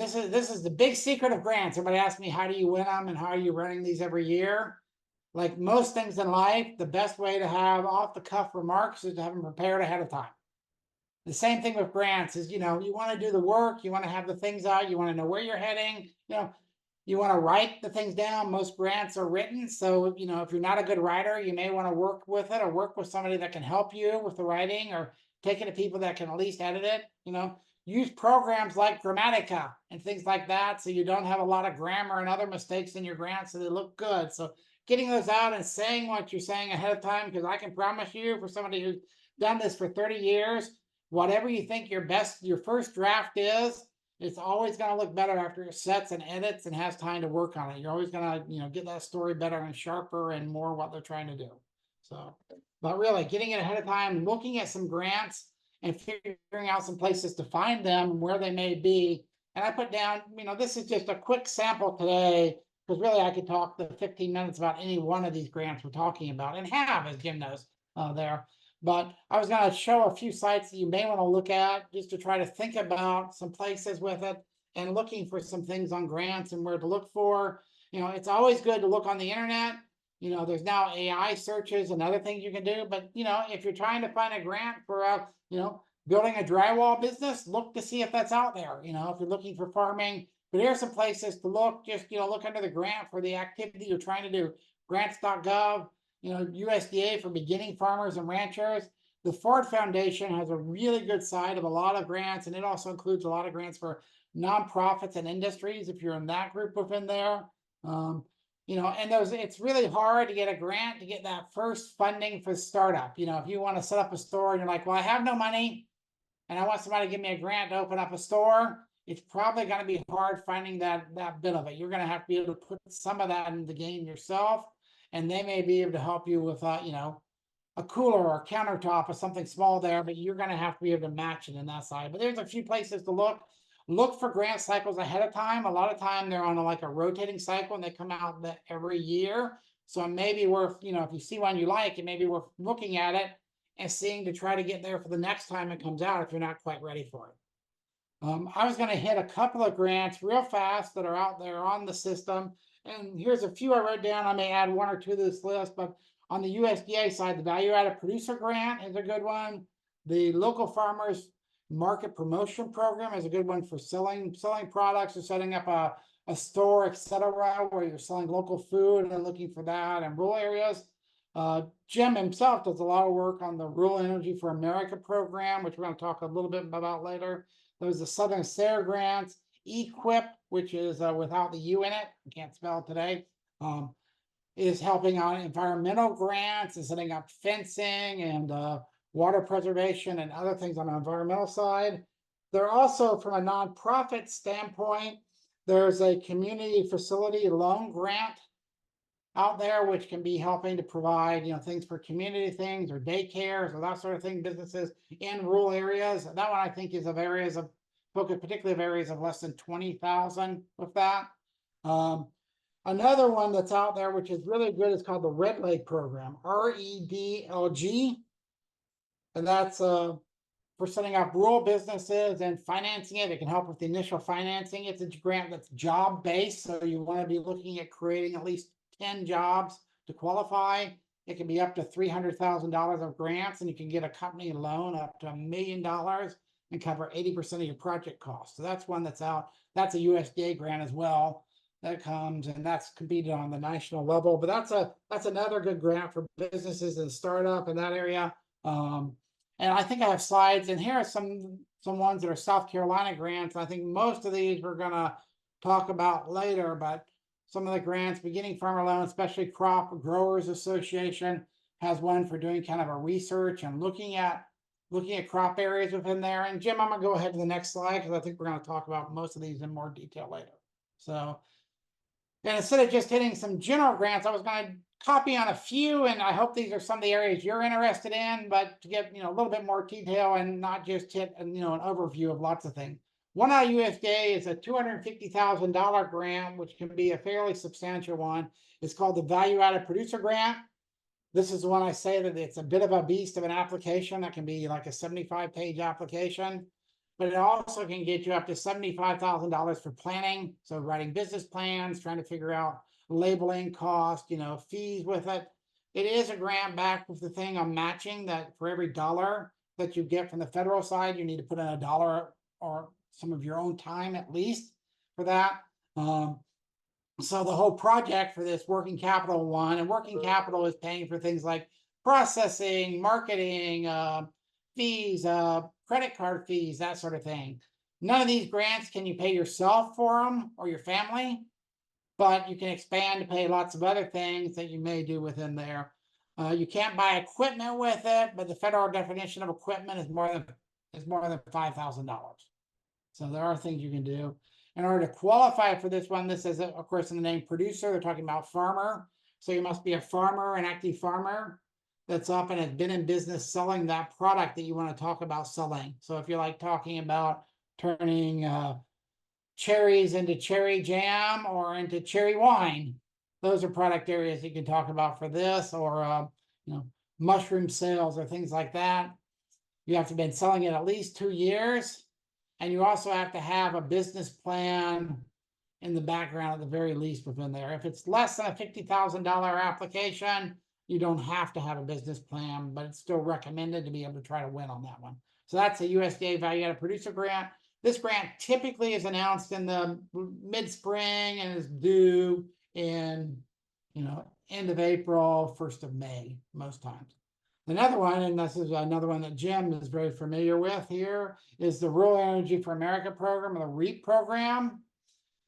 and this is the big secret of grants. Everybody asks me, how do you win them and how are you running these every year? Like most things in life, the best way to have off the cuff remarks is to have them prepared ahead of time. The same thing with grants is, you want to do the work, you want to have the things out, you want to know where you're heading, you want to write the things down. Most grants are written. So, if you're not a good writer, you may want to work with it or work with somebody that can help you with the writing, or take it to people that can at least edit it, use programs like Grammatica and things like that, so you don't have a lot of grammar and other mistakes in your grants, so they look good. So getting those out and saying what you're saying ahead of time, because I can promise you, for somebody who's done this for 30 years, whatever you think your first draft is, it's always going to look better after it sets and edits and has time to work on it. You're always going to, get that story better and sharper and more what they're trying to do. So, but really getting it ahead of time, looking at some grants and figuring out some places to find them and where they may be. And I put down, this is just a quick sample today, because really I could talk the 15 minutes about any one of these grants we're talking about, and have, as Jim knows, there. But I was going to show a few sites that you may want to look at, just to try to think about some places with it and looking for some things on grants and where to look for. It's always good to look on the internet. There's now AI searches and other things you can do. But, if you're trying to find a grant for, building a drywall business, look to see if that's out there. If you're looking for farming, but here's some places to look. Just, look under the grant for the activity you're trying to do. Grants.gov. USDA for beginning farmers and ranchers. The Ford Foundation has a really good side of a lot of grants, and it also includes a lot of grants for nonprofits and industries, if you're in that group within there. And it's really hard to get a grant to get that first funding for startup. If you want to set up a store and you're like, well, I have no money and I want somebody to give me a grant to open up a store, it's probably going to be hard finding that bit of it. You're going to have to be able to put some of that in the game yourself. And they may be able to help you with, a cooler or a countertop or something small there, but you're going to have to be able to match it in that side. But there's a few places to look. Look for grant cycles ahead of time. A lot of time they're on a rotating cycle, and they come out every year. So it may be worth, if you see one you like, it may be worth looking at it and seeing to try to get there for the next time it comes out if you're not quite ready for it. I was going to hit a couple of grants real fast that are out there on the system. And here's a few I wrote down. I may add one or two to this list, but on the USDA side, the Value Added Producer Grant is a good one. The Local Farmers Market Promotion Program is a good one for selling products or setting up a store, etc., where you're selling local food and looking for that in rural areas. Jim himself does a lot of work on the Rural Energy for America program, which we're going to talk a little bit about later. There's the Southern SARE grants. EQIP, which is without the U in it, I can't spell it today, is helping on environmental grants and setting up fencing and water preservation and other things on the environmental side. They're also, from a nonprofit standpoint, there's a community facility loan grant out there, which can be helping to provide, things for community things or daycares or that sort of thing, businesses in rural areas. That one I think is of areas of focus, particularly of areas of less than 20,000 with that. Another one that's out there, which is really good, is called the Red Leg Program, REDLG. And that's for setting up rural businesses and financing it. It can help with the initial financing. It's a grant that's job-based, so you want to be looking at creating at least 10 jobs to qualify. It can be up to $300,000 of grants, and you can get a company loan up to $1 million and cover 80% of your project costs. So that's one that's out. That's a USDA grant as well. That comes, and that's competed on the national level. But that's another good grant for businesses and startup in that area. And I think I have slides, and here are some ones that are South Carolina grants. I think most of these we're gonna talk about later, but some of the grants, Beginning Farmer Loan, especially Crop Growers Association has one for doing kind of a research and looking at crop areas within there. And Jim, I'm gonna go ahead to the next slide because I think we're gonna talk about most of these in more detail later. So, and instead of just hitting some general grants, I was going to copy on a few, and I hope these are some of the areas you're interested in, but to get a little bit more detail and not just hit an overview of lots of things. One out of USDA is a $250,000 grant, which can be a fairly substantial one. It's called the Value Added Producer Grant. This is the one I say that it's a bit of a beast of an application. That can be like a 75-page application. but it also can get you up to $75,000 for planning. So writing business plans, trying to figure out labeling cost, fees with it. It is a grant back with the thing on matching that for every dollar that you get from the federal side, you need to put in $1 or some of your own time at least for that. So the whole project for this working capital one, and working capital is paying for things like processing, marketing, fees, credit card fees, that sort of thing. None of these grants can you pay yourself for them or your family, but you can expand to pay lots of other things that you may do within there. You can't buy equipment with it, but the federal definition of equipment is more than $5,000. So there are things you can do. In order to qualify for this one, this is, of course, in the name producer, they're talking about farmer. So you must be a farmer, an active farmer that's up and has been in business selling that product that you want to talk about selling. So if you're like talking about turning cherries into cherry jam or into cherry wine, those are product areas you can talk about for this, or mushroom sales or things like that. You have to have been selling it at least 2 years. And you also have to have a business plan in the background at the very least within there. If it's less than a $50,000 application, you don't have to have a business plan, but it's still recommended to be able to try to win on that one. So that's a USDA value-added producer grant. This grant typically is announced in the mid-spring and is due in, end of April, 1st of May, most times. Another one, and this is another one that Jim is very familiar with here, is the Rural Energy for America program, or the REAP program.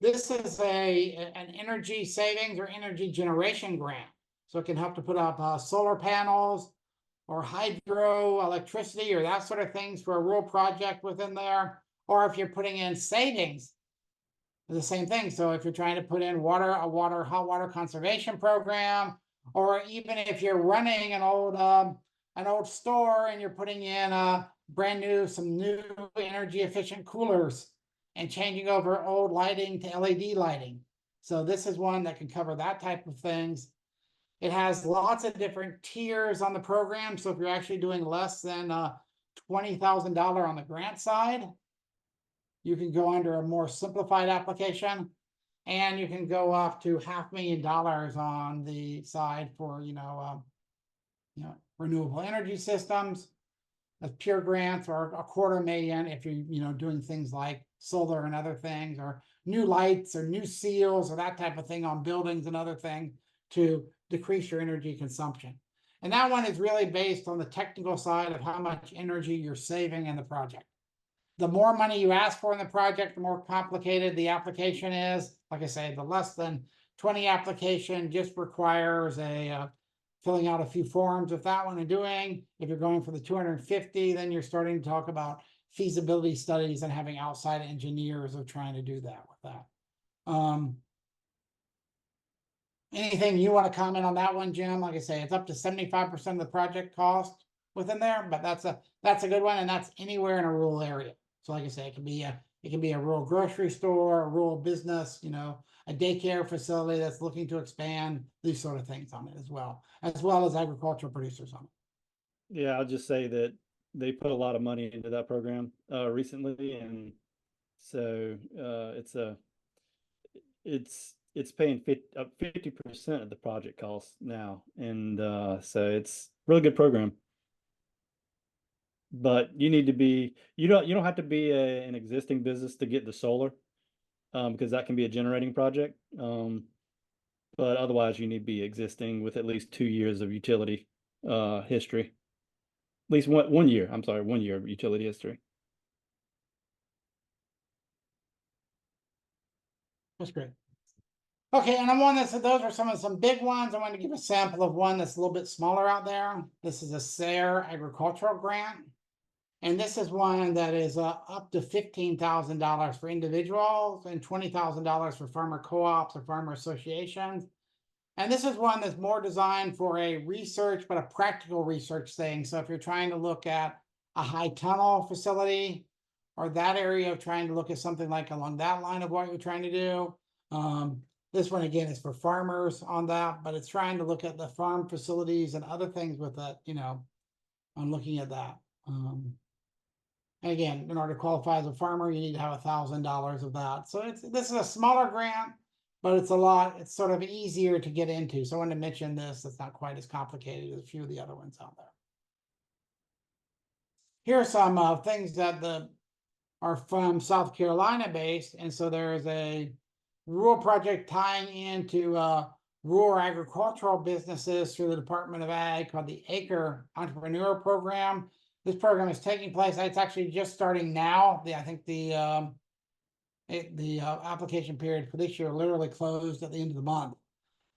This is an energy savings or energy generation grant. So it can help to put up solar panels or hydro electricity or that sort of things for a rural project within there. Or if you're putting in savings, the same thing. So if you're trying to put in hot water conservation program, or even if you're running an old store and you're putting in some new energy efficient coolers and changing over old lighting to LED lighting. So this is one that can cover that type of things. It has lots of different tiers on the program. So if you're actually doing less than $20,000 on the grant side, you can go under a more simplified application, and you can go up to $500,000 on the side for, renewable energy systems as pure grants, or $250,000 if you're, doing things like solar and other things, or new lights or new seals or that type of thing on buildings and other things to decrease your energy consumption. And that one is really based on the technical side of how much energy you're saving in the project. The more money you ask for in the project, the more complicated the application is. Like I say, the less than 20 application just requires filling out a few forms with that one and doing. If you're going for the 250, then you're starting to talk about feasibility studies and having outside engineers of trying to do that with that. Anything you want to comment on that one, Jim? Like I say, it's up to 75% of the project cost within there, but that's a good one, and that's anywhere in a rural area. So like I say, it can be a rural grocery store, a rural business, a daycare facility that's looking to expand, these sort of things on it as well as agricultural producers on it. Yeah, I'll just say that they put a lot of money into that program recently, and so it's paying 50% of the project cost now, and so it's a really good program. But you need to be, you don't have to be an existing business to get the solar, because that can be a generating project. But otherwise you need to be existing with at least 2 years of utility history. At least 1 year, I'm sorry, 1 year of utility history. That's great. Okay, and I'm one that said those are some big ones. I want to give a sample of one that's a little bit smaller out there. This is a SARE agricultural grant. And this is one that is up to $15,000 for individuals and $20,000 for farmer co-ops or farmer associations. And this is one that's more designed for a research, but a practical research thing. So if you're trying to look at a high tunnel facility or that area of trying to look at something like along that line of what you're trying to do. This one, again, is for farmers on that, but it's trying to look at the farm facilities and other things with that, on looking at that. And again, in order to qualify as a farmer, you need to have $1,000 of that. So this is a smaller grant, but it's sort of easier to get into. So I wanted to mention this. It's not quite as complicated as a few of the other ones out there. Here are some things that are from South Carolina based. And so there's a rural project tying into rural agricultural businesses through the Department of Ag called the Acre Entrepreneur Program. This program is taking place. It's actually just starting now. I think the application period for this year literally closed at the end of the month.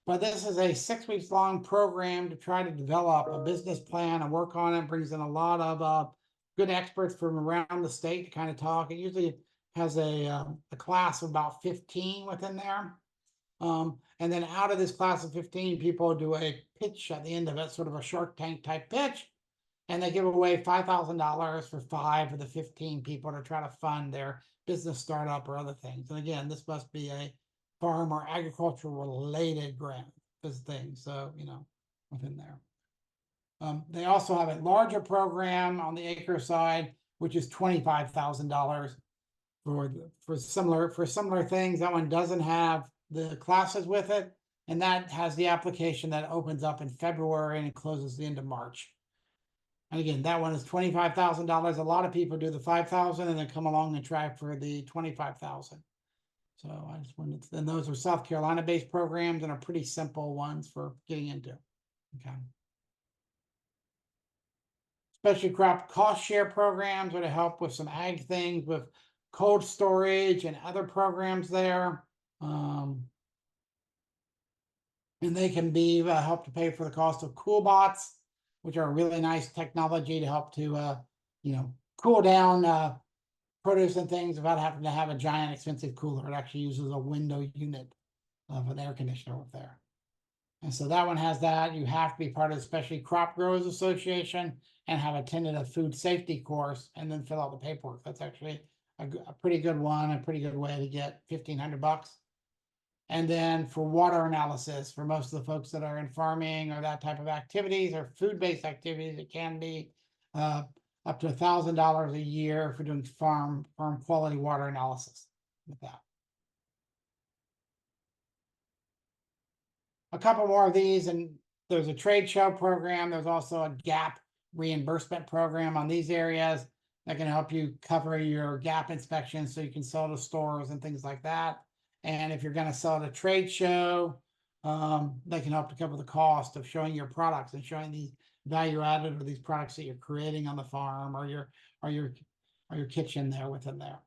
But this is a 6 weeks long program to try to develop a business plan and work on it. Brings in a lot of good experts from around the state to kind of talk. It usually has a class of about 15 within there. And then out of this class of 15, people do a pitch at the end of it, sort of a Shark Tank type pitch. And they give away $5,000 for 5 of the 15 people to try to fund their business startup or other things. And again, this must be a farm or agricultural related grant, this thing. So, within there. They also have a larger program on the acre side, which is $25,000 for similar things. That one doesn't have the classes with it, and that has the application that opens up in February and it closes the end of March. And again, that one is $25,000. A lot of people do the 5,000 and then come along and try for the 25,000. So I just wanted to, and those are South Carolina based programs and are pretty simple ones for getting into. Okay. Specialty crop cost share programs are to help with some ag things with cold storage and other programs there. And they can be help to pay for the cost of cool bots, which are really nice technology to help to cool down produce and things without having to have a giant expensive cooler. It actually uses a window unit of an air conditioner up there. And so that one has that. You have to be part of the Specialty Crop Growers Association and have attended a food safety course and then fill out the paperwork. That's actually a pretty good one, a pretty good way to get $1,500. And then for water analysis, for most of the folks that are in farming or that type of activities or food-based activities, it can be up to $1,000 a year for doing farm quality water analysis with that. A couple more of these, and there's a trade show program. There's also a gap reimbursement program on these areas that can help you cover your gap inspections so you can sell to stores and things like that. And if you're going to sell at a trade show, they can help to cover the cost of showing your products and showing the value added or these products that you're creating on the farm or your kitchen there within there.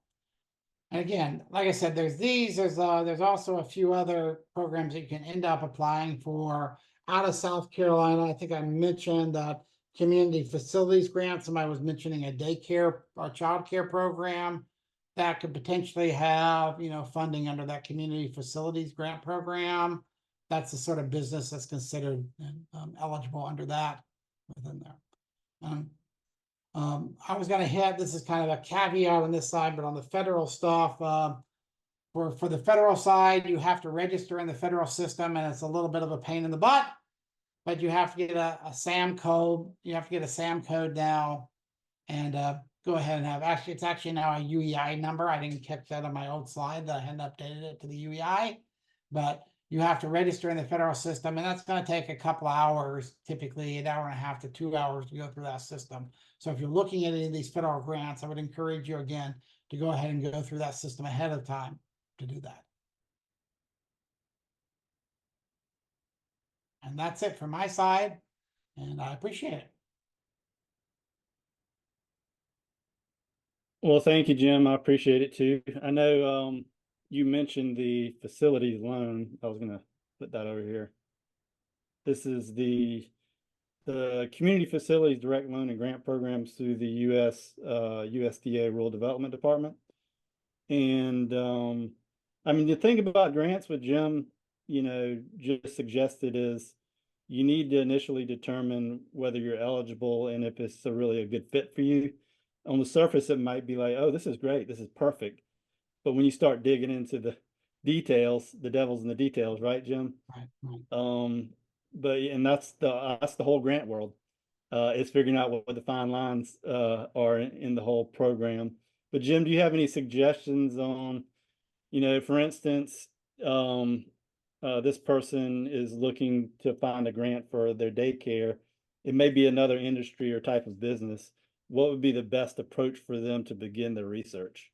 And again, like I said, there's also a few other programs that you can end up applying for out of South Carolina. I think I mentioned that community facilities grant. Somebody was mentioning a daycare or childcare program that could potentially have, funding under that community facilities grant program. That's the sort of business that's considered eligible under that within there. I was going to hit, this is kind of a caveat on this side, but on the federal stuff, for the federal side, you have to register in the federal system, and it's a little bit of a pain in the butt, but you have to get a SAM code. You have to get a SAM code now, and go ahead and have, it's actually now a UEI number. I didn't catch that on my old slide that I hadn't updated it to the UEI, but you have to register in the federal system, and that's going to take a couple hours, typically an hour and a half to 2 hours to go through that system. So if you're looking at any of these federal grants, I would encourage you again to go ahead and go through that system ahead of time to do that. And that's it from my side, and I appreciate it. Well, thank you, Jim. I appreciate it too. I know you mentioned the facilities loan. I was going to put that over here. This is the Community Facilities Direct Loan and Grant Programs through the USDA Rural Development Department. And I mean, the thing about grants with Jim, just suggested is you need to initially determine whether you're eligible and if it's really a good fit for you. On the surface, it might be like, oh, this is great, this is perfect. But when you start digging into the details, the devil's in the details, right, Jim? Right. And that's the whole grant world. It's figuring out what the fine lines are in the whole program. But Jim, do you have any suggestions on, for instance, this person is looking to find a grant for their daycare. It may be another industry or type of business. What would be the best approach for them to begin their research?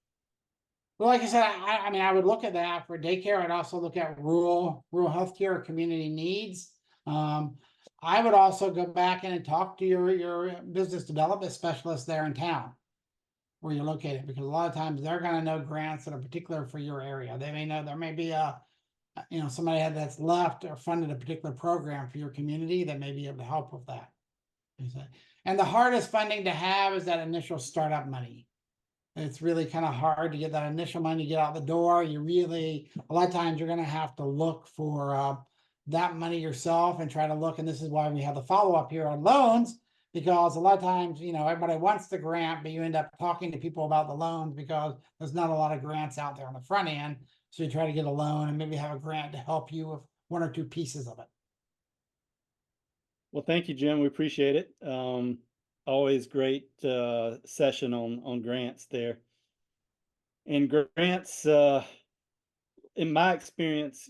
Well, like I said, I mean, I would look at that for daycare. I'd also look at rural healthcare or community needs. I would also go back in and talk to your business development specialist there in town where you're located, because a lot of times they're going to know grants that are particular for your area. They may know there may be somebody that's left or funded a particular program for your community that may be able to help with that. And the hardest funding to have is that initial startup money. It's really kind of hard to get that initial money to get out the door. A lot of times you're going to have to look for that money yourself and try to look. And this is why we have the follow-up here on loans, because a lot of times, everybody wants the grant, but you end up talking to people about the loans because there's not a lot of grants out there on the front end. So you try to get a loan and maybe have a grant to help you with one or two pieces of it. Well, thank you, Jim. We appreciate it. Always great session on grants there. And grants, in my experience,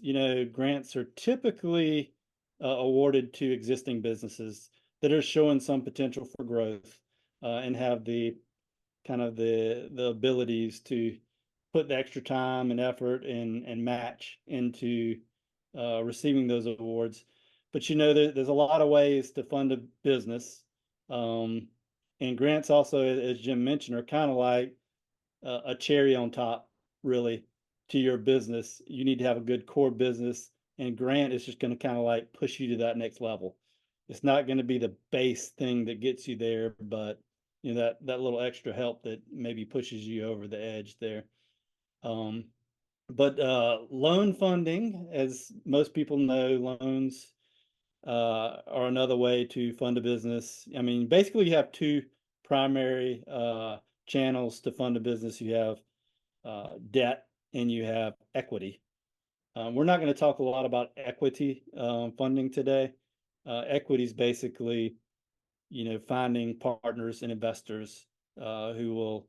grants are typically awarded to existing businesses that are showing some potential for growth and have the abilities to put the extra time and effort and match into receiving those awards. But there's a lot of ways to fund a business, and grants also, as Jim mentioned, are kind of like a cherry on top, really, to your business. You need to have a good core business, and grant is just going to kind of like push you to that next level. It's not going to be the base thing that gets you there, but that little extra help that maybe pushes you over the edge there. But loan funding, as most people know, loans are another way to fund a business. I mean, basically you have two primary channels to fund a business. You have debt and you have equity. We're not going to talk a lot about equity funding today. Equity is basically, finding partners and investors who will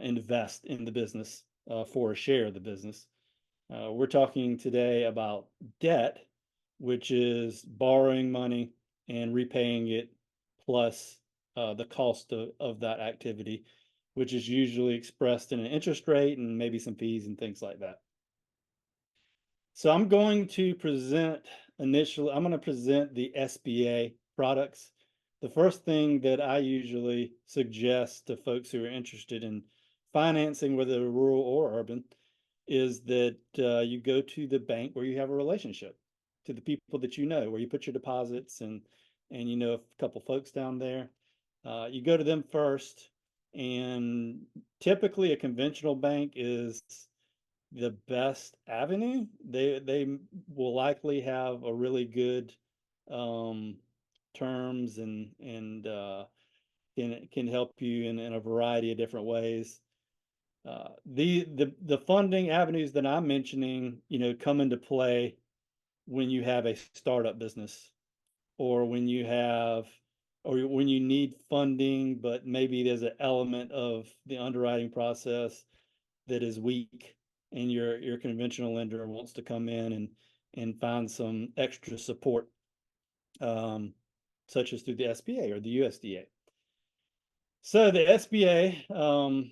invest in the business for a share of the business. We're talking today about debt, which is borrowing money and repaying it plus the cost of that activity, which is usually expressed in an interest rate and maybe some fees and things like that. So I'm going to present the SBA products. The first thing that I usually suggest to folks who are interested in financing, whether rural or urban, is that you go to the bank where you have a relationship, to the people that where you put your deposits and a couple folks down there. You go to them first, and typically a conventional bank is the best avenue. They will likely have a really good terms and can help you in a variety of different ways. The funding avenues that I'm mentioning, come into play when you have a startup business, or when you need funding, but maybe there's an element of the underwriting process that is weak, and your conventional lender wants to come in and find some extra support, such as through the SBA or the USDA. So the SBA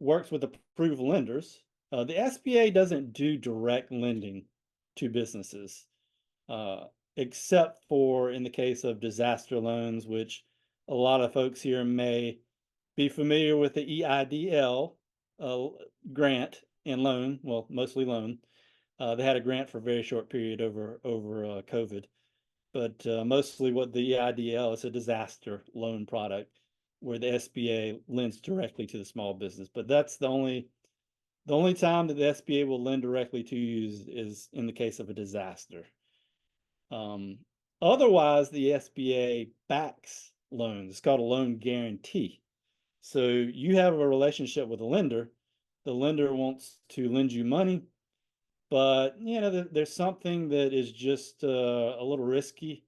works with approved lenders. The SBA doesn't do direct lending to businesses, except for in the case of disaster loans, which a lot of folks here may be familiar with the EIDL grant and loan, well, mostly loan. They had a grant for a very short period over COVID, but mostly what the EIDL is a disaster loan product where the SBA lends directly to the small business. But that's the only time that the SBA will lend directly to you is in the case of a disaster. Otherwise, the SBA backs loans. It's called a loan guarantee. So you have a relationship with a lender. The lender wants to lend you money, but there's something that is just a little risky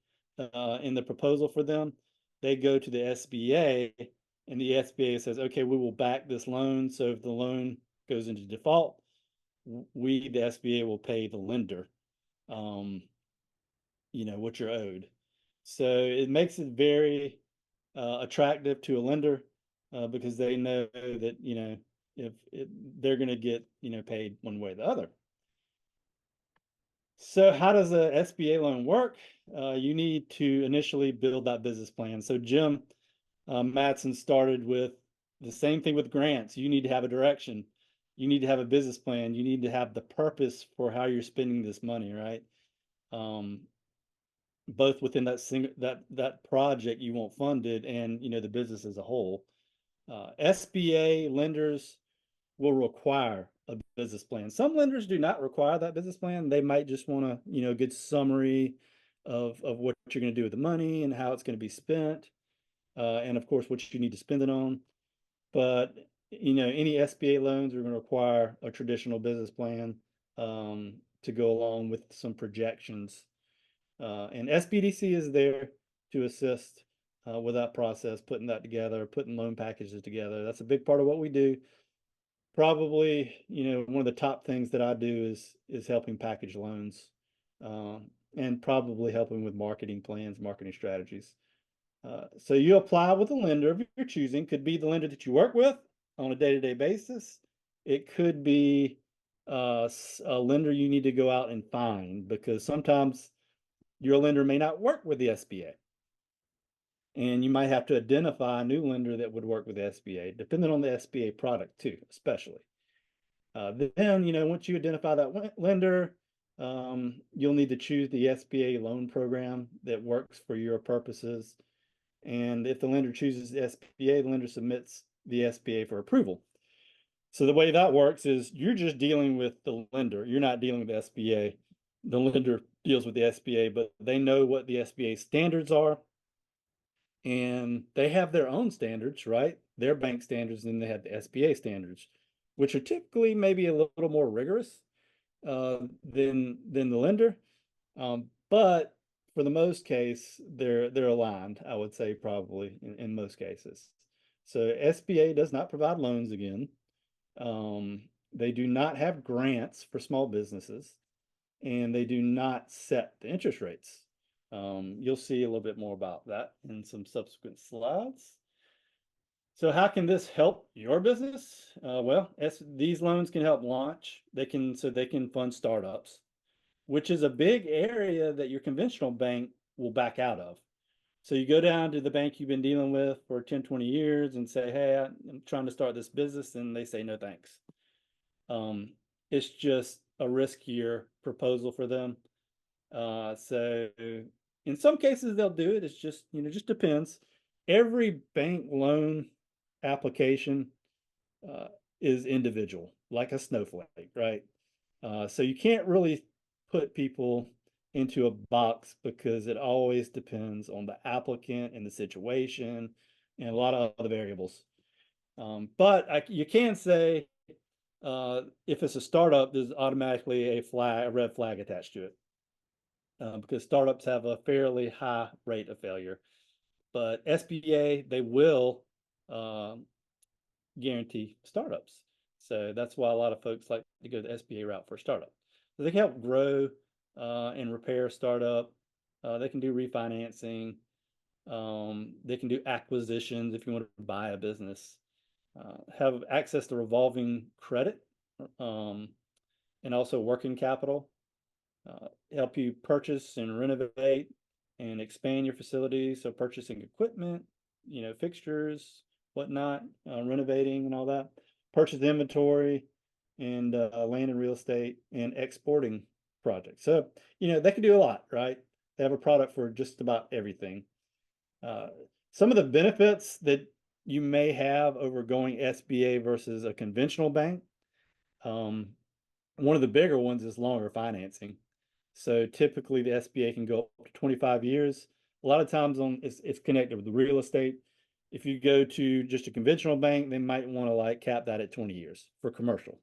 in the proposal for them. they go to the SBA, and the SBA says, okay, we will back this loan. So if the loan goes into default, we, the SBA, will pay the lender, what you're owed. So it makes it very attractive to a lender because they know that, if they're going to get, paid one way or the other. So how does a SBA loan work? You need to initially build that business plan. So Jim Matson started with the same thing with grants. You need to have a direction. You need to have a business plan. You need to have the purpose for how you're spending this money, right? Both within that project you want funded and the business as a whole. SBA lenders will require a business plan. Some lenders do not require that business plan. They might just want to, a good summary of what you're going to do with the money and how it's going to be spent, and of course what you need to spend it on. But any SBA loans are going to require a traditional business plan to go along with some projections. And SBDC is there to assist with that process, putting that together, putting loan packages together. That's a big part of what we do. Probably, one of the top things that I do is helping package loans, and probably helping with marketing plans, marketing strategies. So you apply with a lender of your choosing. Could be the lender that you work with on a day-to-day basis. It could be a lender you need to go out and find, because sometimes your lender may not work with the SBA. And you might have to identify a new lender that would work with the SBA, depending on the SBA product too, especially. Then, once you identify that lender, you'll need to choose the SBA loan program that works for your purposes. And if the lender chooses the SBA, the lender submits the SBA for approval. So the way that works is you're just dealing with the lender. You're not dealing with the SBA. The lender deals with the SBA, but they know what the SBA standards are. And they have their own standards, right? Their bank standards, and they have the SBA standards, which are typically maybe a little more rigorous than the lender. But for the most case, they're aligned, I would say, probably in most cases. So SBA does not provide loans again. They do not have grants for small businesses, and they do not set the interest rates. You'll see a little bit more about that in some subsequent slides. So how can this help your business? These loans can help launch. They can fund startups, which is a big area that your conventional bank will back out of. So you go down to the bank you've been dealing with for 10, 20 years and say, hey, I'm trying to start this business, and they say, no, thanks. It's just a riskier proposal for them. So in some cases they'll do it. It's just, just depends. Every bank loan application is individual, like a snowflake, right? So you can't really put people into a box, because it always depends on the applicant and the situation and a lot of other variables. But you can say, if it's a startup, there's automatically a red flag attached to it, because startups have a fairly high rate of failure. But SBA, they will guarantee startups. So that's why a lot of folks like to go the SBA route for a startup. So they can help grow and repair a startup. They can do refinancing. They can do acquisitions if you want to buy a business. Have access to revolving credit, and also working capital. Help you purchase and renovate and expand your facilities. So purchasing equipment, fixtures, whatnot, renovating and all that. Purchase inventory and land and real estate, and exporting projects. So, they can do a lot, right? They have a product for just about everything. Some of the benefits that you may have over going SBA versus a conventional bank. One of the bigger ones is longer financing. So typically the SBA can go up to 25 years. A lot of times it's connected with the real estate. If you go to just a conventional bank, they might want to cap that at 20 years for commercial.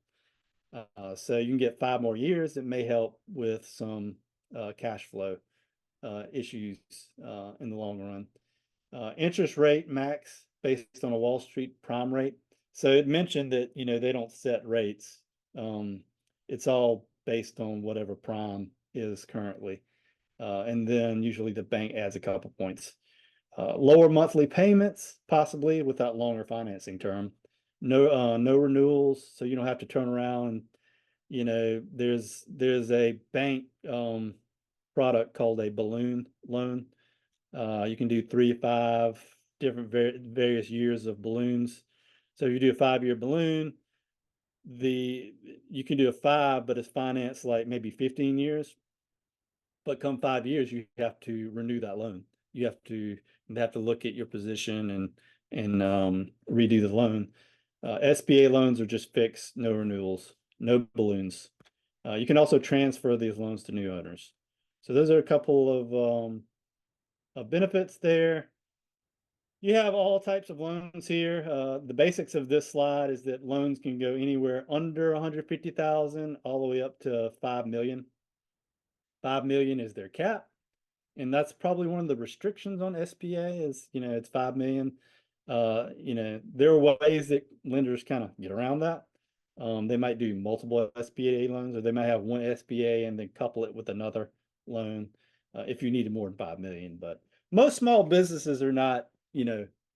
So you can get 5 more years. It may help with some cash flow issues in the long run. Interest rate max based on a Wall Street prime rate. So it mentioned that, they don't set rates. It's all based on whatever prime is currently. And then usually the bank adds a couple points. Lower monthly payments, possibly without longer financing term. No renewals, so you don't have to turn around. There's a bank product called a balloon loan. You can do 3 to 5 different various years of balloons. So if you do a 5-year balloon, you can do a 5, but it's financed like maybe 15 years. But come 5 years, you have to renew that loan. You have to look at your position and redo the loan. SBA loans are just fixed, no renewals, no balloons. You can also transfer these loans to new owners. So those are a couple of benefits there. You have all types of loans here. The basics of this slide is that loans can go anywhere under 150,000 all the way up to 5 million. 5 million is their cap. And that's probably one of the restrictions on SBA is, it's 5 million. There are ways that lenders kind of get around that. They might do multiple SBA loans, or they might have one SBA and then couple it with another loan if you needed more than 5 million. But most small businesses are not,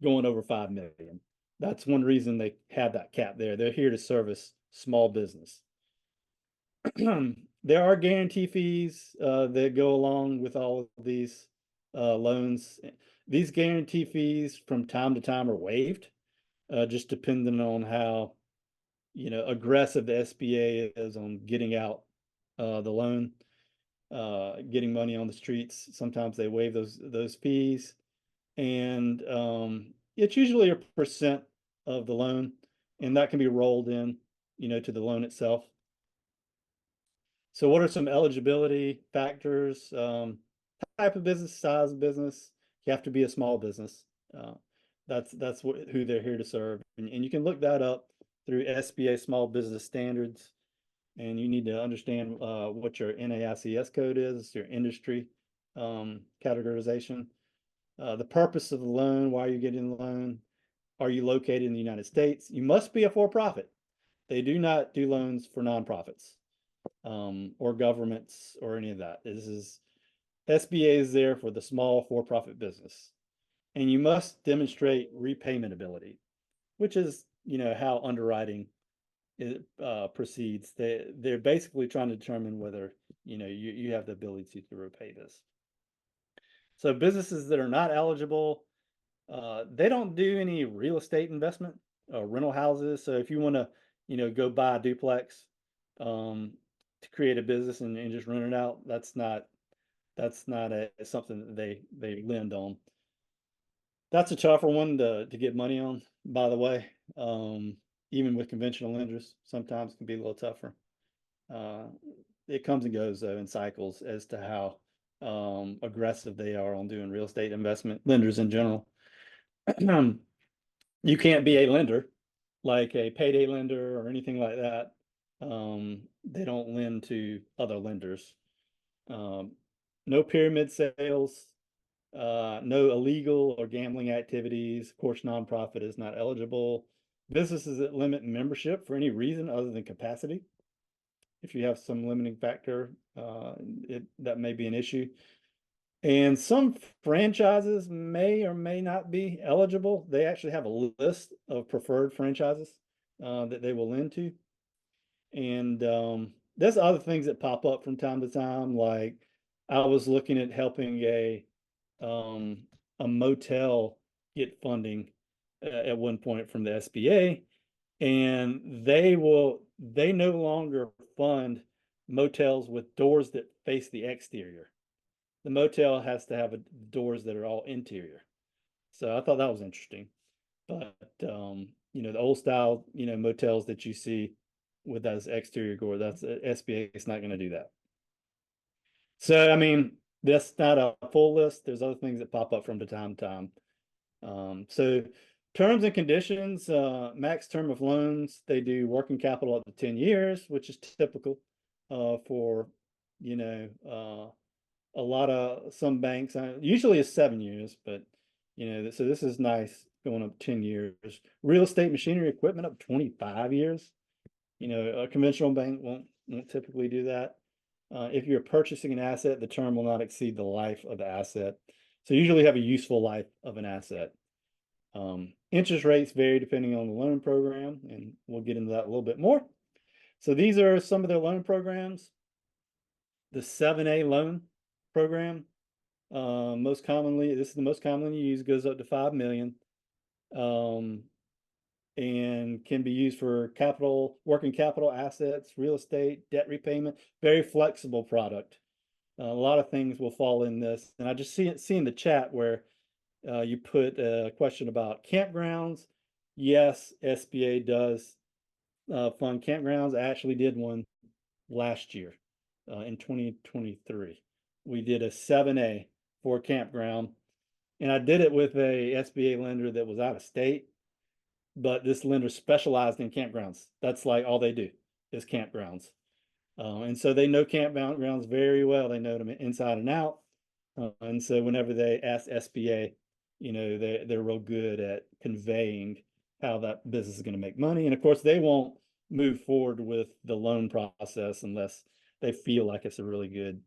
going over 5 million. That's one reason they have that cap there. They're here to service small business. There are guarantee fees that go along with all of these loans. These guarantee fees from time to time are waived, just depending on how, aggressive the SBA is on getting out the loan, getting money on the streets. Sometimes they waive those fees, and it's usually a percent of the loan, and that can be rolled in, to the loan itself. So what are some eligibility factors? Type of business, size of business. You have to be a small business. That's who they're here to serve. And you can look that up through SBA Small Business Standards. And you need to understand what your NAICS code is, your industry categorization. The purpose of the loan, why are you getting the loan? Are you located in the United States? You must be a for-profit. They do not do loans for nonprofits. Or governments or any of that. SBA is there for the small for-profit business. And you must demonstrate repayment ability, which is, how underwriting proceeds. They're basically trying to determine whether, you have the ability to repay this. So businesses that are not eligible, they don't do any real estate investment or rental houses. So if you want to, go buy a duplex, to create a business and just rent it out, that's not something that they lend on. That's a tougher one to get money on, by the way. Even with conventional lenders, sometimes can be a little tougher. It comes and goes though in cycles as to how aggressive they are on doing real estate investment, lenders in general. You can't be a lender, like a payday lender or anything like that. They don't lend to other lenders. No pyramid sales, no illegal or gambling activities. Of course, nonprofit is not eligible. Businesses that limit membership for any reason other than capacity. If you have some limiting factor, that may be an issue. And some franchises may or may not be eligible. They actually have a list of preferred franchises that they will lend to. And there's other things that pop up from time to time. Like I was looking at helping a motel get funding at one point from the SBA, and they no longer fund motels with doors that face the exterior. The motel has to have doors that are all interior. So I thought that was interesting. But the old style, motels that you see with those exterior door, that's SBA is not going to do that. So I mean, that's not a full list. There's other things that pop up from time to time. So terms and conditions, max term of loans, they do working capital up to 10 years, which is typical for a lot of some banks. Usually it's 7 years, but So this is nice, going up 10 years. Real estate, machinery, equipment up 25 years. A conventional bank won't typically do that. If you're purchasing an asset, the term will not exceed the life of the asset. So you usually have a useful life of an asset. Interest rates vary depending on the loan program, and we'll get into that a little bit more. So these are some of their loan programs. The 7A loan program, this is the most commonly used, goes up to 5 million, and can be used for working capital assets, real estate, debt repayment. Very flexible product. A lot of things will fall in this, and I just see in the chat where you put a question about campgrounds. Yes, SBA does fund campgrounds. I actually did one last year in 2023. We did a 7A for a campground, and I did it with a SBA lender that was out of state, but this lender specialized in campgrounds. That's like all they do is campgrounds. And so they know campgrounds very well. They know them inside and out. And so whenever they ask SBA, they're real good at conveying how that business is going to make money. And of course, they won't move forward with the loan process unless they feel like it's a really good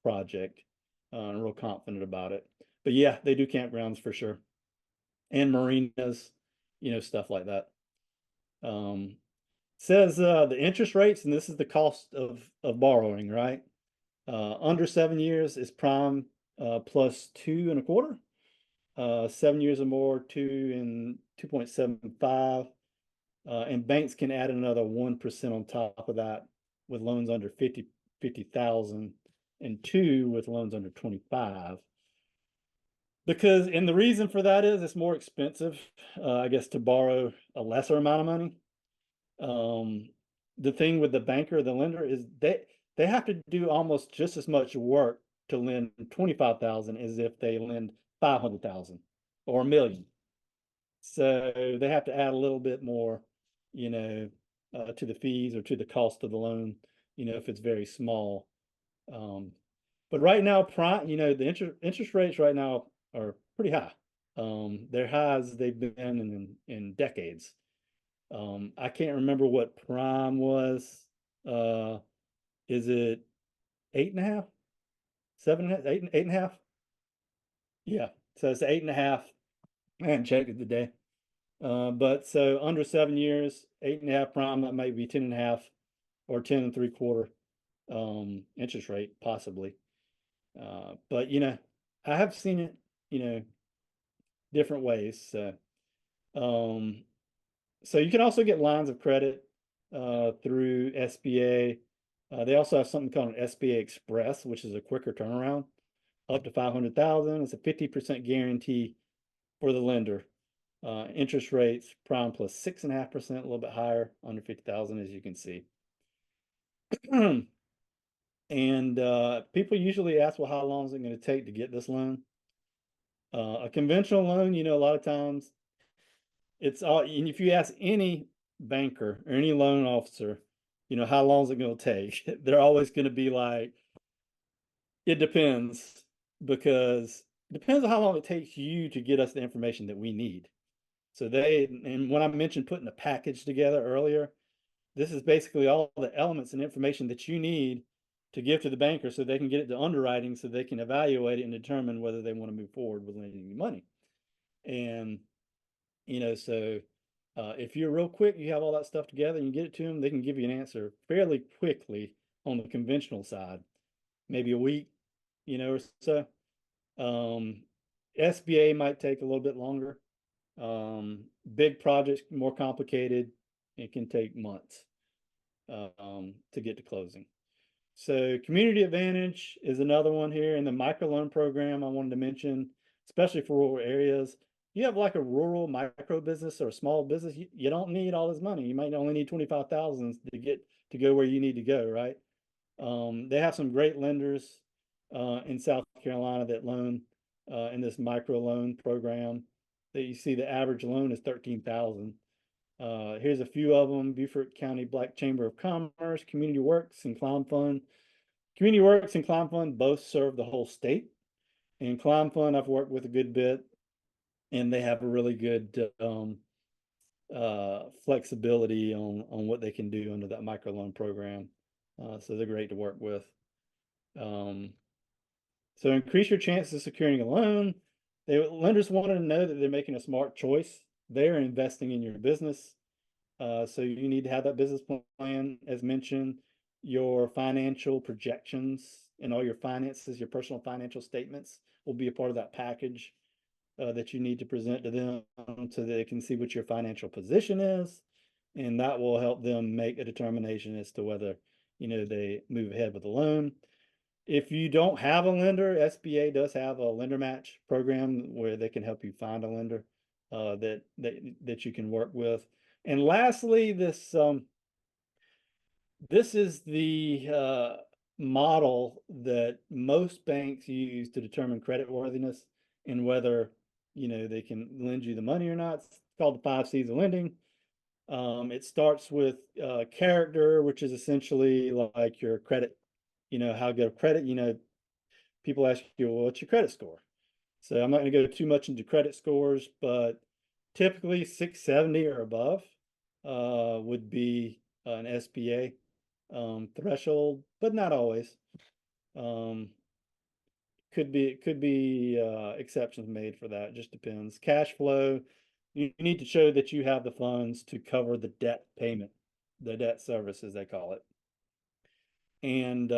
project and real confident about it. But yeah, they do campgrounds for sure, and marinas, stuff like that. Says the interest rates, and this is the cost of borrowing, right? Under 7 years is prime plus 2.25. 7 years or more, 2.75. And banks can add another 1% on top of that with loans under 50,000, and 2 with loans under 25. And the reason for that is it's more expensive, I guess, to borrow a lesser amount of money. The thing with the banker, the lender, is they have to do almost just as much work to lend 25,000 as if they lend 500,000 or $1 million. So they have to add a little bit more, to the fees or to the cost of the loan, if it's very small. But right now, the interest rates right now are pretty high. They're high as they've been in decades. I can't remember what prime was. Is it 8.5, 7.5, 8.5? Yeah, so it's 8.5. I haven't checked it today. But so under 7 years, 8.5 prime, that might be 10.5 or 10.75 interest rate, possibly. But I have seen it, different ways. So you can also get lines of credit through SBA. They also have something called an SBA Express, which is a quicker turnaround, up to 500,000. It's a 50% guarantee for the lender. Interest rates prime plus 6.5%, a little bit higher, under 50,000, as you can see. And people usually ask, well, how long is it going to take to get this loan? A conventional loan, a lot of times it's all, and if you ask any banker or any loan officer, how long is it going to take? They're always going to be like, it depends, because it depends on how long it takes you to get us the information that we need. So and when I mentioned putting a package together earlier, this is basically all the elements and information that you need to give to the banker so they can get it to underwriting, so they can evaluate it and determine whether they want to move forward with lending you money. And, so if you're real quick, you have all that stuff together and you get it to them, they can give you an answer fairly quickly on the conventional side, maybe a week, or so. SBA might take a little bit longer. Big projects, more complicated, it can take months to get to closing. So Community Advantage is another one here, in the microloan program I wanted to mention, especially for rural areas. You have like a rural micro business or a small business, you don't need all this money. You might only need 25,000 to get to go where you need to go, right? They have some great lenders in South Carolina that loan in this micro loan program. That you see the average loan is 13,000. Here's a few of them: Beaufort County Black Chamber of Commerce, Community Works, and Climb Fund. Community Works and Climb Fund both serve the whole state. And Climb Fund, I've worked with a good bit, and they have a really good flexibility on what they can do under that microloan program. So they're great to work with. So increase your chances of securing a loan. Lenders want to know that they're making a smart choice. They're investing in your business. So you need to have that business plan, as mentioned, your financial projections and all your finances, your personal financial statements will be a part of that package that you need to present to them so they can see what your financial position is. And that will help them make a determination as to whether, they move ahead with the loan. If you don't have a lender, SBA does have a lender match program where they can help you find a lender that you can work with. And lastly, this is the model that most banks use to determine creditworthiness and whether they can lend you the money or not. It's called the 5 C's of lending. It starts with character, which is essentially like your credit. How good of credit. People ask you, well, what's your credit score? So I'm not going to go too much into credit scores, but typically 670 or above would be an SBA threshold, but not always. Could be exceptions made for that. It just depends. Cash flow, you need to show that you have the funds to cover the debt payment, the debt service, as they call it. And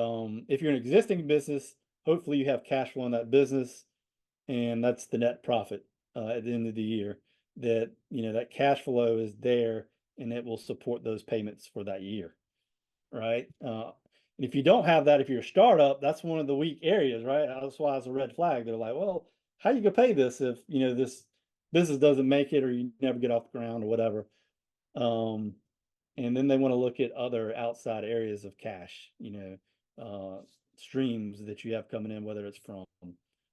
if you're an existing business, hopefully you have cash flow in that business, and that's the net profit at the end of the year. That that cash flow is there, and it will support those payments for that year, right? If you don't have that, if you're a startup, that's one of the weak areas, right? That's why it's a red flag. They're like, well, how you gonna pay this if this business doesn't make it, or you never get off the ground, or whatever. And then they want to look at other outside areas of cash, streams that you have coming in, whether it's from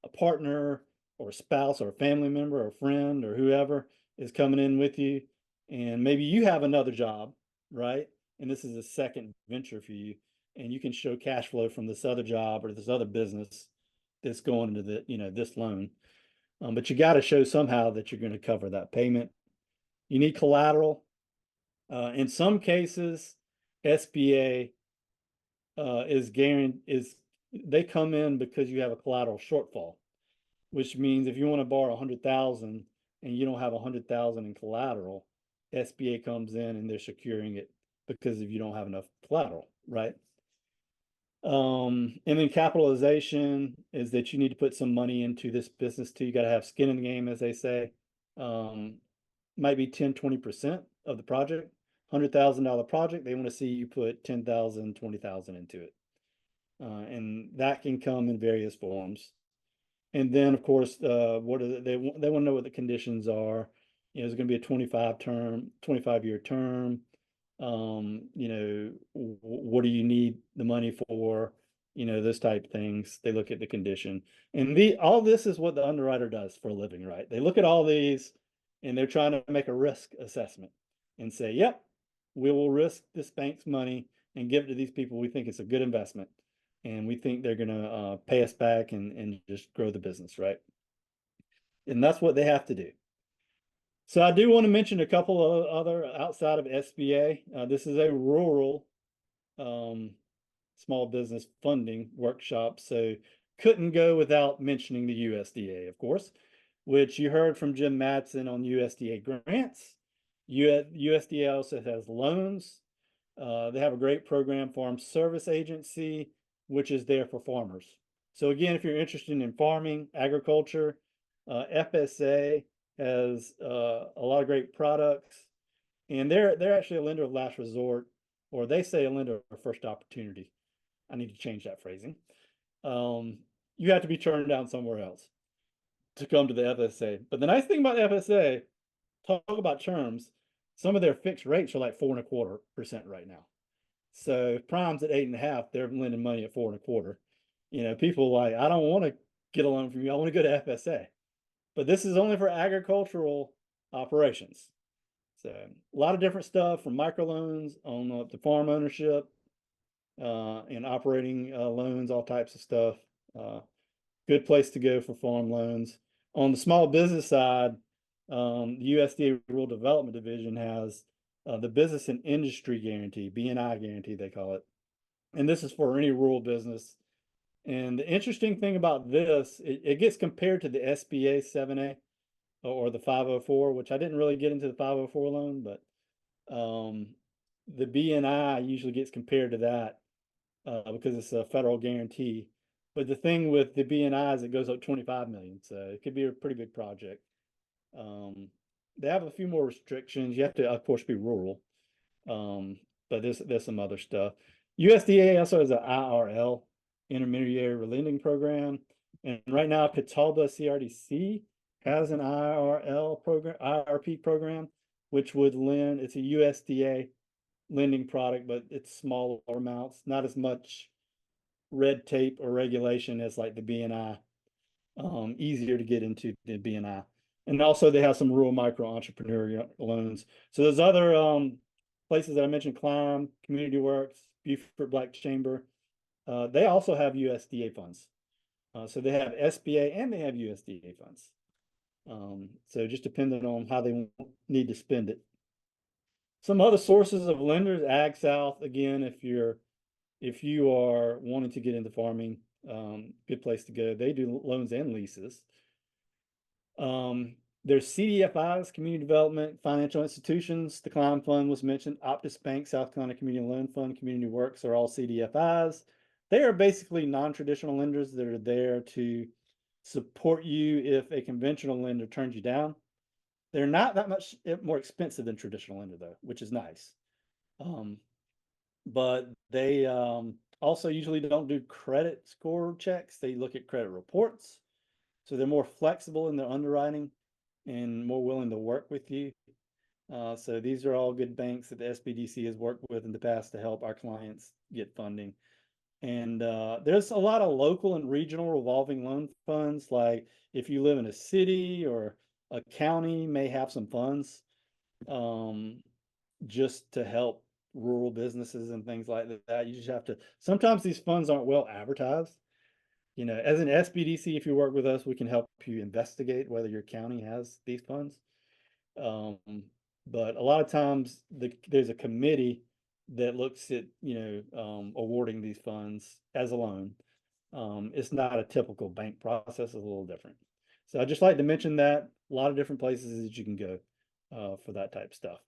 a partner or a spouse or a family member or a friend or whoever is coming in with you. And maybe you have another job, right? And this is a second venture for you. And you can show cash flow from this other job or this other business that's going into this loan. But you got to show somehow that you're going to cover that payment. You need collateral. In some cases, SBA they come in because you have a collateral shortfall, which means if you want to borrow 100,000 and you don't have 100,000 in collateral, SBA comes in and they're securing it because if you don't have enough collateral, right? And then capitalization is that you need to put some money into this business too. You got to have skin in the game, as they say. Might be 10-20% of the project. $100,000 project, they want to see you put 10,000, 20,000 into it. And that can come in various forms. And then, of course, what are they want to know what the conditions are. It's going to be a 25-year term. What do you need the money for? Those type of things. They look at the condition. And all this is what the underwriter does for a living, right? They look at all these and they're trying to make a risk assessment and say, yep, we will risk this bank's money and give it to these people. We think it's a good investment, and we think they're going to pay us back and just grow the business, right? And that's what they have to do. So I do want to mention a couple of other outside of SBA. This is a rural small business funding workshop, so couldn't go without mentioning the USDA, of course, which you heard from Jim Matson on USDA grants. USDA also has loans. They have a great program, Farm Service Agency, which is there for farmers. So again, if you're interested in farming, agriculture, FSA has a lot of great products, and they're actually a lender of last resort, or they say a lender of first opportunity. I need to change that phrasing. You have to be turned down somewhere else to come to the FSA. But the nice thing about the FSA, talk about terms, some of their fixed rates are like 4.25% right now. So if prime's at 8.5%, they're lending money at 4.25%. People like, I don't want to get a loan from you. I want to go to FSA. But this is only for agricultural operations. So a lot of different stuff from microloans on up to farm ownership and operating loans, all types of stuff. good place to go for farm loans. On the small business side, the USDA Rural Development Division has the Business and Industry Guarantee, B&I Guarantee, they call it. And this is for any rural business. And the interesting thing about this, it gets compared to the SBA 7A or the 504, which I didn't really get into the 504 loan, but the B&I usually gets compared to that because it's a federal guarantee. But the thing with the B&I is it goes up 25 million, so it could be a pretty big project. They have a few more restrictions. You have to, of course, be rural, but there's some other stuff. USDA also has an IRL, Intermediary Lending Program, and right now Catawba CRDC has an IRL program, IRP program, which would lend. It's a USDA lending product, but it's smaller amounts, not as much red tape or regulation as like the B&I. Easier to get into the B&I. And also they have some rural micro entrepreneurial loans. So there's other places that I mentioned, Climb, Community Works, Beaufort Black Chamber. They also have USDA funds. So they have SBA and they have USDA funds. So just depending on how they need to spend it. Some other sources of lenders, Ag South, again, if you are wanting to get into farming, good place to go. They do loans and leases. There's CDFIs, Community Development Financial Institutions. The Climb Fund was mentioned. Optus Bank, South Carolina Community Loan Fund, Community Works are all CDFIs. They are basically non-traditional lenders that are there to support you if a conventional lender turns you down. They're not that much more expensive than traditional lender though, which is nice. But they also usually don't do credit score checks. They look at credit reports. So they're more flexible in their underwriting and more willing to work with you. So these are all good banks that the SBDC has worked with in the past to help our clients get funding. And there's a lot of local and regional revolving loan funds. Like if you live in a city or a county may have some funds just to help rural businesses and things like that. You just have to, sometimes these funds aren't well advertised. You know, as an SBDC, if you work with us, we can help you investigate whether your county has these funds. But a lot of times there's a committee that looks at, awarding these funds as a loan. It's not a typical bank process, it's a little different. So I'd just like to mention that a lot of different places that you can go for that type of stuff.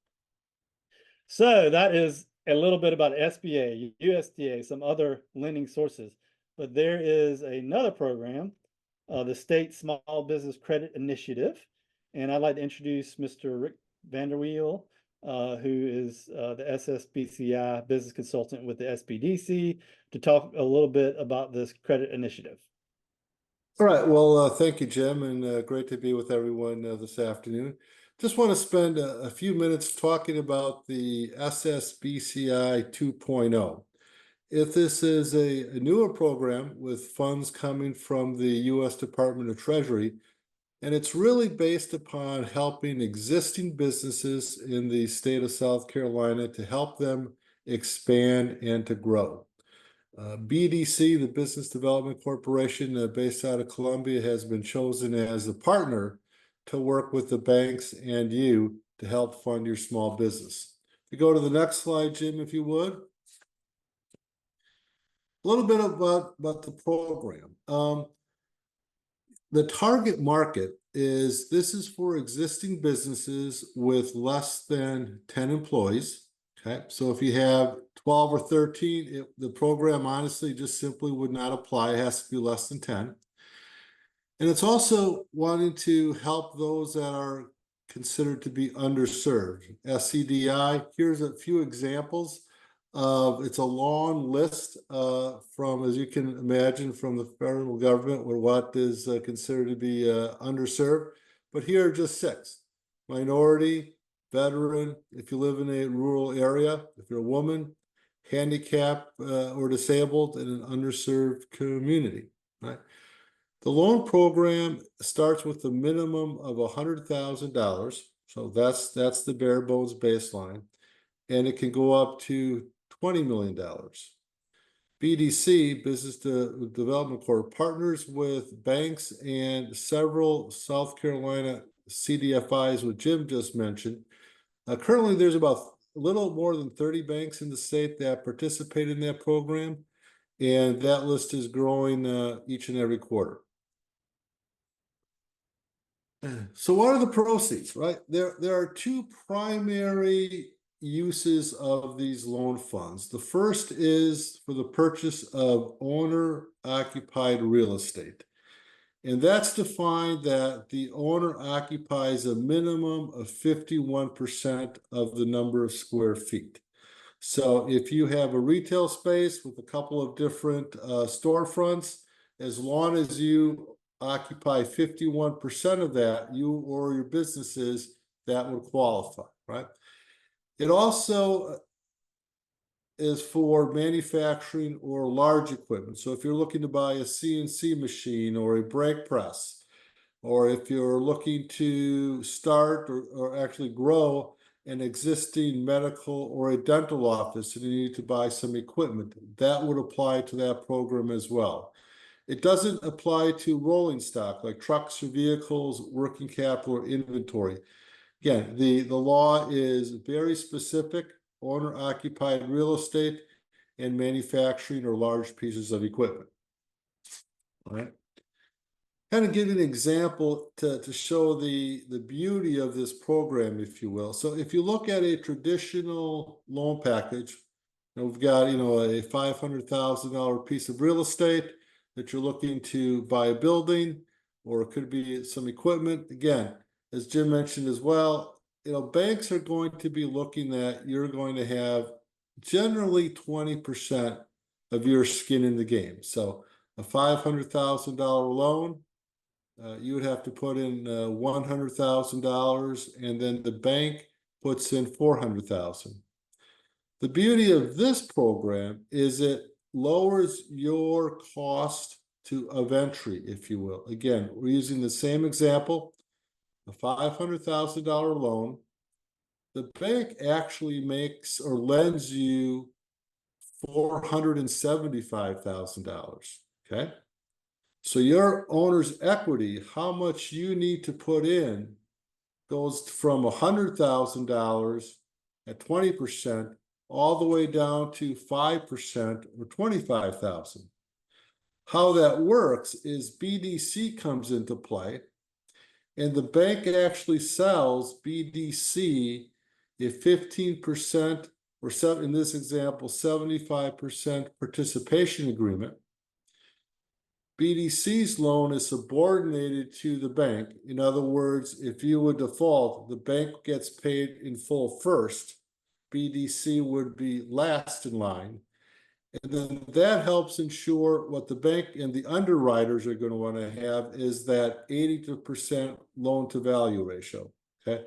So that is a little bit about SBA, USDA, some other lending sources. But there is another program, the State Small Business Credit Initiative. And I'd like to introduce Mr. Rick Vanderweel, who is the SSBCI business consultant with the SBDC, to talk a little bit about this credit initiative. All right. Well, thank you, Jim, and great to be with everyone this afternoon. Just want to spend a few minutes talking about the SSBCI 2.0. If this is a newer program with funds coming from the U.S. Department of Treasury, and it's really based upon helping existing businesses in the state of South Carolina to help them expand and to grow. BDC, the Business Development Corporation based out of Columbia, has been chosen as a partner to work with the banks and you to help fund your small business. If you go to the next slide, Jim, if you would. A little bit about the program. The target market this is for existing businesses with less than 10 employees. Okay, so if you have 12 or 13, the program honestly just simply would not apply. It has to be less than 10. And it's also wanting to help those that are considered to be underserved. SCDI, here's a few examples. It's a long list from, as you can imagine, from the federal government where what is considered to be underserved. But here are just 6. Minority, veteran, if you live in a rural area, if you're a woman, handicapped or disabled in an underserved community, right? The loan program starts with a minimum of $100,000. So that's the bare bones baseline. And it can go up to $20 million. BDC, Business Development Corp, partners with banks and several South Carolina CDFIs, what Jim just mentioned. Currently, there's about a little more than 30 banks in the state that participate in that program, and that list is growing each and every quarter. So what are the proceeds, right? There are two primary uses of these loan funds. The first is for the purchase of owner-occupied real estate. And that's defined that the owner occupies a minimum of 51% of the number of square feet. So if you have a retail space with a couple of different storefronts, as long as you occupy 51% of that, you or your businesses, that would qualify, right? It also is for manufacturing or large equipment. So if you're looking to buy a CNC machine or a brake press, or if you're looking to start or actually grow an existing medical or a dental office and you need to buy some equipment, that would apply to that program as well. It doesn't apply to rolling stock like trucks or vehicles, working capital, or inventory. Again, the law is very specific: owner-occupied real estate and manufacturing or large pieces of equipment. All right. Kind of give you an example to show the beauty of this program, if you will. So if you look at a traditional loan package, we've got, a $500,000 piece of real estate that you're looking to buy a building, or it could be some equipment. Again, as Jim mentioned as well, banks are going to be looking at, you're going to have generally 20% of your skin in the game. So a $500,000 loan, you would have to put in $100,000, and then the bank puts in $400,000. The beauty of this program is it lowers your cost of entry, if you will. Again, we're using the same example, a $500,000 loan. The bank actually makes or lends you $475,000, okay? So your owner's equity, how much you need to put in, goes from $100,000 at 20% all the way down to 5% or $25,000. How that works is BDC comes into play, and the bank actually sells BDC a 15%, or in this example, 75% participation agreement. BDC's loan is subordinated to the bank. In other words, if you would default, the bank gets paid in full first. BDC would be last in line. And then that helps ensure what the bank and the underwriters are going to want to have is that 80% loan to value ratio. Okay.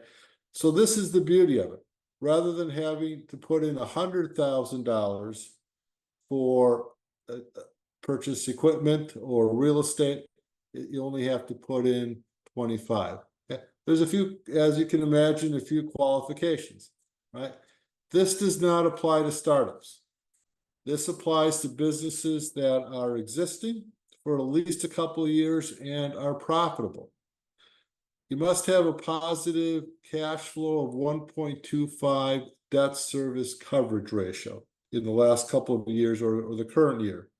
So this is the beauty of it. Rather than having to put in $100,000 for purchase equipment or real estate, you only have to put in 25. Okay. There's a few, as you can imagine, a few qualifications, right? This does not apply to startups. This applies to businesses that are existing for at least a couple of years and are profitable. You must have a positive cash flow of 1.25 debt service coverage ratio in the last couple of years or the current year.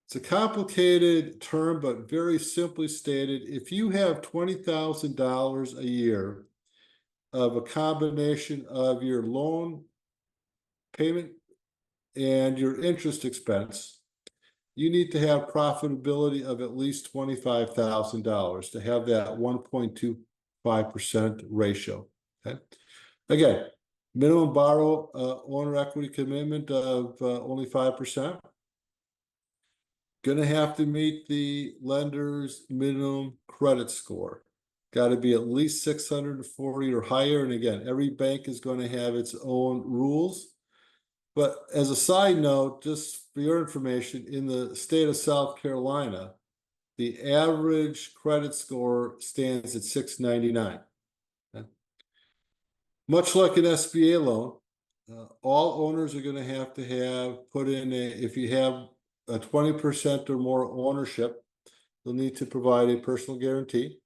It's a complicated term, but very simply stated, if you have $20,000 a year of a combination of your loan payment and your interest expense, you need to have profitability of at least $25,000 to have that 1.25% ratio. Okay. Again, minimum borrow owner equity commitment of only 5%. Going to have to meet the lender's minimum credit score. Got to be at least 640 or higher. And again, every bank is going to have its own rules. But as a side note, just for your information, in the state of South Carolina, the average credit score stands at 699. Okay. Much like an SBA loan, all owners are gonna have to have put in if you have a 20% or more ownership, you'll need to provide a personal guarantee.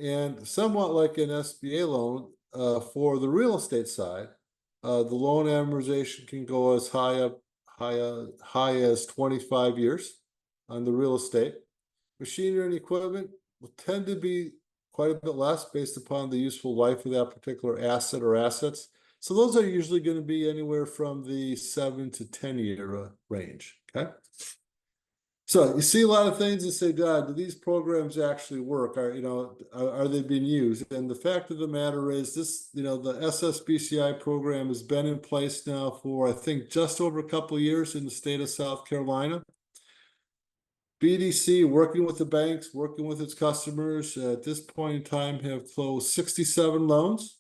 And somewhat like an SBA loan, for the real estate side, the loan amortization can go as high as 25 years on the real estate. Machinery and equipment will tend to be quite a bit less based upon the useful life of that particular asset or assets. So those are usually going to be anywhere from the 7 to 10 year range. Okay. So you see a lot of things and say, God, do these programs actually work? Are they being used? And the fact of the matter is this, the SSBCI program has been in place now for, I think, just over a couple of years in the state of South Carolina. BDC, working with the banks, working with its customers, at this point in time have closed 67 loans.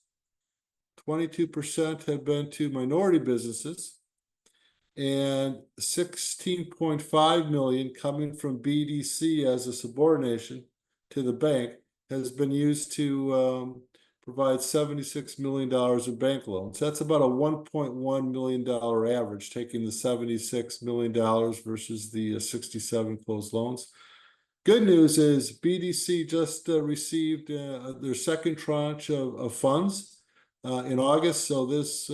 22% have been to minority businesses, and 16.5 million coming from BDC as a subordination to the bank has been used to provide $76 million in bank loans. That's about a $1.1 million average, taking the $76 million versus the 67 closed loans. Good news is BDC just received their second tranche of funds in August. So this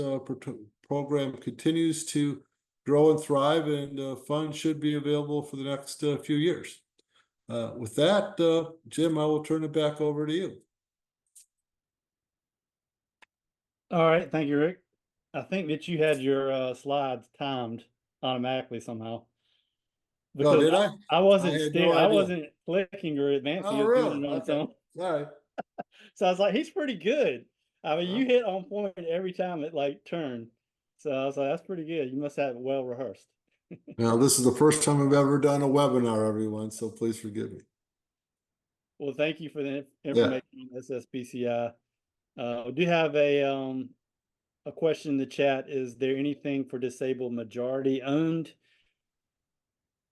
program continues to grow and thrive, and funds should be available for the next few years. With that, Jim, I will turn it back over to you. All right, thank you, Rick. I think that you had your slides timed automatically somehow. Oh, did I? I wasn't had no idea. I wasn't clicking or advancing. Oh, it was doing really? it on its Okay. own. All right. So I was like, he's pretty good. I mean, Well. you hit on point every time it like turned. So I was like, that's pretty good. You must have it well rehearsed. Now, this is the first time I've ever done a webinar, everyone, so please forgive me. Well, thank you for the Yeah. information on SSBCI. We do have a question in the chat. Is there anything for disabled majority owned?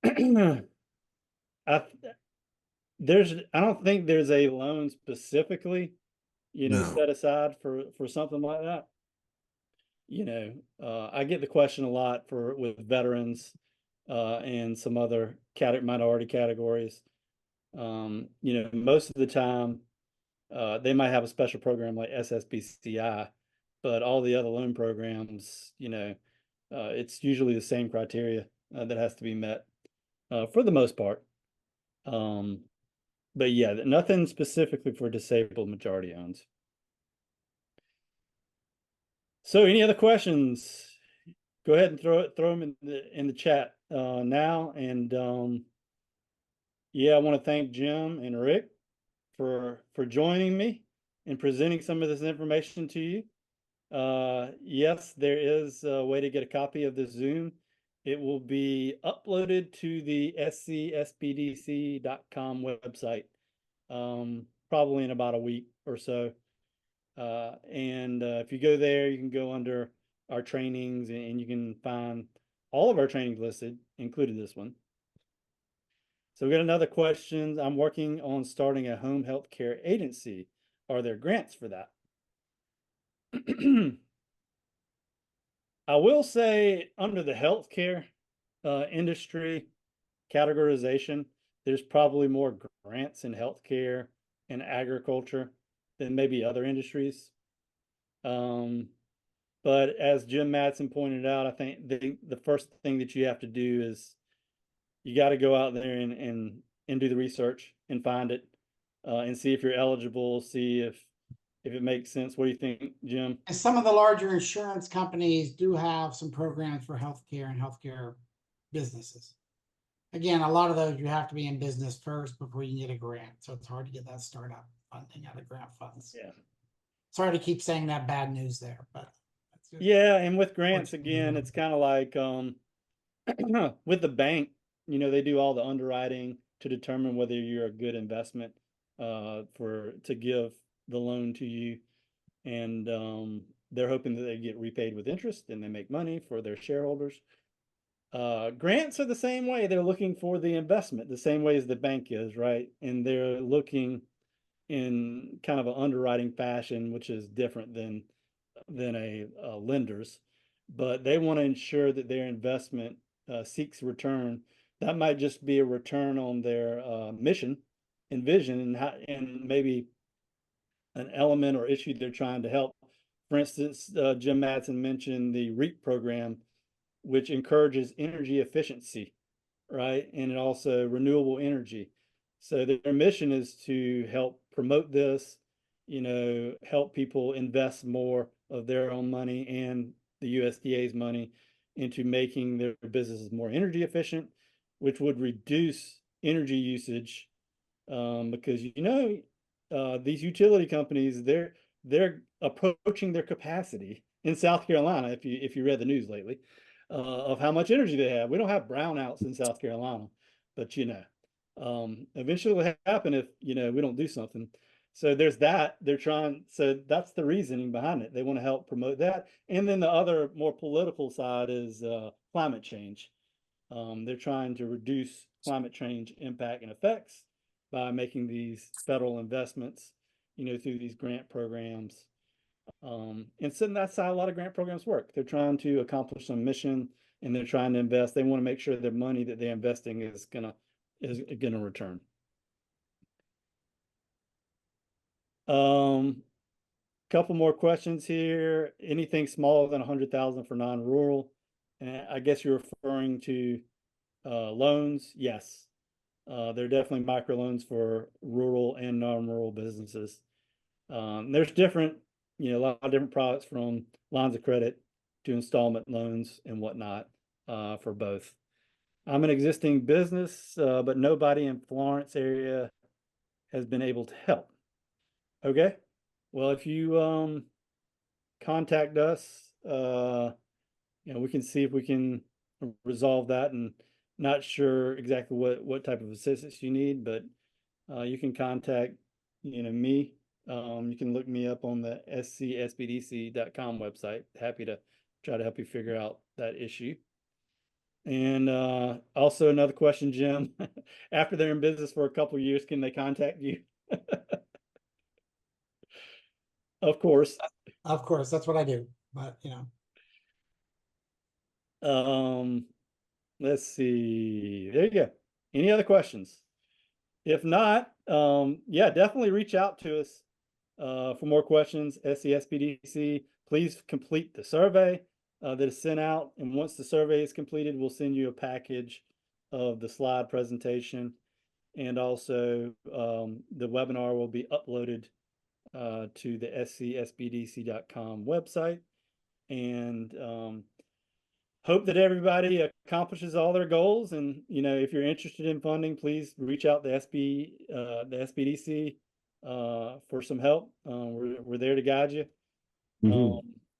I don't think there's a loan specifically, No. set aside for something like that. I get the question a lot with veterans and some other minority categories. Most of the time they might have a special program like SSBCI, but all the other loan programs, it's usually the same criteria that has to be met for the most part. But yeah, nothing specifically for disabled majority owns. So any other questions? Go ahead and throw them in the chat now. And yeah, I want to thank Jim and Rick for joining me and presenting some of this information to you. Yes, there is a way to get a copy of this Zoom. It will be uploaded to the SSBDC.com website, probably in about a week or so. If you go there, you can go under our trainings and you can find all of our trainings listed, including this one. So we got another question. I'm working on starting a home health care agency. Are there grants for that? I will say under the healthcare industry categorization, there's probably more grants in healthcare and agriculture than maybe other industries. But as Jim Matson pointed out, I think the first thing that you have to do is you got to go out there and do the research and find it and see if you're eligible, see if it makes sense. What do you think, Jim? And some of the larger insurance companies do have some programs for healthcare and healthcare businesses. Again, a lot of those you have to be in business first before you can get a grant. So it's hard to get that startup funding out of grant funds. Yeah. Sorry to keep saying that bad news there, but that's good. Yeah, and with grants, again, it's kind of like with the bank, they do all the underwriting to determine whether you're a good investment to give the loan to you, and they're hoping that they get repaid with interest and they make money for their shareholders. Grants are the same way. They're looking for the investment the same way as the bank is, right? And they're looking in kind of an underwriting fashion, which is different than lender's, but they want to ensure that their investment seeks return. That might just be a return on their mission and vision, and maybe an element or issue they're trying to help. For instance, Jim Matson mentioned the REAP program, which encourages energy efficiency, right? And it also renewable energy. So their mission is to help promote this, help people invest more of their own money and the USDA's money into making their businesses more energy efficient, which would reduce energy usage, because these utility companies, they're approaching their capacity in South Carolina. If you read the news lately, of how much energy they have. We don't have brownouts in South Carolina, but eventually it'll happen if we don't do something. So there's that. So that's the reasoning behind it. They want to help promote that. And then the other more political side is climate change. They're trying to reduce climate change impact and effects by making these federal investments, through these grant programs. And so that's how a lot of grant programs work. They're trying to accomplish some mission, and they're trying to invest. They want to make sure their money that they're investing is gonna return. Couple more questions here. Anything smaller than 100,000 for non-rural? And I guess you're referring to loans. Yes, they're definitely microloans for rural and non-rural businesses. There's different, a lot of different products, from lines of credit to installment loans and whatnot, for both. I'm an existing business, but nobody in Florence area has been able to help. Okay, well, if you contact us, we can see if we can resolve that. And not sure exactly what type of assistance you need, but you can contact me. You can look me up on the SSBDC.com website. Happy to try to help you figure out that issue. And also another question, Jim, after they're in business for a couple of years, can they contact you? Of course. Of course, that's what I do. But let's see. There you go. Any other questions? If not, yeah, definitely reach out to us for more questions. SSBDC, please complete the survey that is sent out. And once the survey is completed, we'll send you a package of the slide presentation. And also the webinar will be uploaded to the SSBDC.com website. And hope that everybody accomplishes all their goals. And if you're interested in funding, please reach out to the SBDC for some help. We're there to guide you.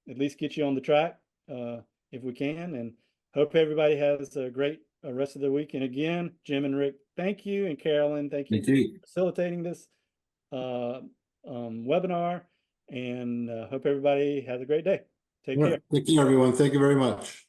At least get you on the track if we can. And hope everybody has a great rest of the week. And again, Jim and Rick, thank you. And Carolyn, thank you for facilitating this webinar. And hope everybody has a great day. Take care. Thank you, everyone. Thank you very much.